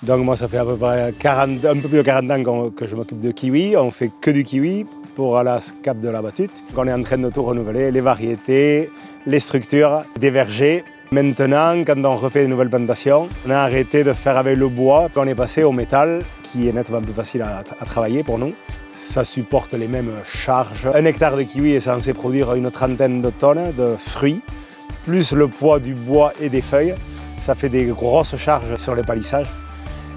Donc moi, ça fait à peu près 40, un peu plus de 40 ans que je m'occupe de kiwi. On fait que du kiwi pour la Cap de la Battute. On est en train de tout renouveler, les variétés, les structures, des vergers. Maintenant, quand on refait de nouvelles plantations, on a arrêté de faire avec le bois, on est passé au métal, qui est nettement plus facile à travailler pour nous. Ça supporte les mêmes charges. Un hectare de kiwi est censé produire une trentaine de tonnes de fruits, plus le poids du bois et des feuilles. Ça fait des grosses charges sur les palissages.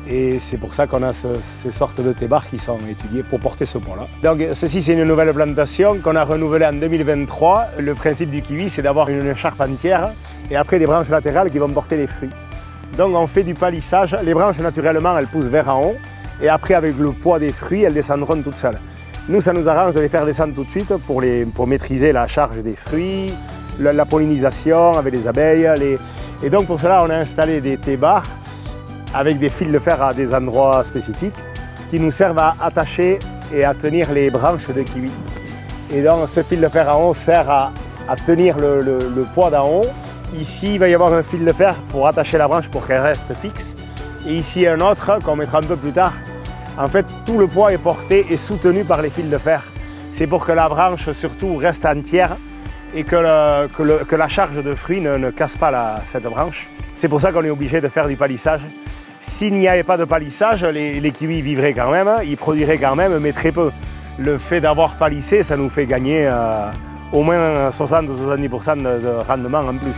Et c'est pour ça qu'on a ces sortes de thébards qui sont étudiés pour porter ce poids-là. Donc ceci, c'est une nouvelle plantation qu'on a renouvelée en 2023. Le principe du kiwi, c'est d'avoir une écharpe entière et après des branches latérales qui vont porter les fruits. Donc on fait du palissage. Les branches, naturellement, elles poussent vers en haut. Et après, avec le poids des fruits, elles descendront toutes seules. Nous, ça nous arrange de les faire descendre tout de suite pour maîtriser la charge des fruits, la pollinisation avec les abeilles. Et donc pour cela, on a installé des thébards avec des fils de fer à des endroits spécifiques qui nous servent à attacher et à tenir les branches de kiwi. Et donc ce fil de fer en haut sert à tenir le poids d'en haut. Ici, il va y avoir un fil de fer pour attacher la branche pour qu'elle reste fixe. Et ici un autre qu'on mettra un peu plus tard. En fait, tout le poids est porté et soutenu par les fils de fer. C'est pour que la branche surtout reste entière et que la charge de fruits ne casse pas cette branche. C'est pour ça qu'on est obligé de faire du palissage. S'il n'y avait pas de palissage, les kiwis vivraient quand même, ils produiraient quand même, mais très peu. Le fait d'avoir palissé, ça nous fait gagner au moins 60 ou 70% de rendement en plus.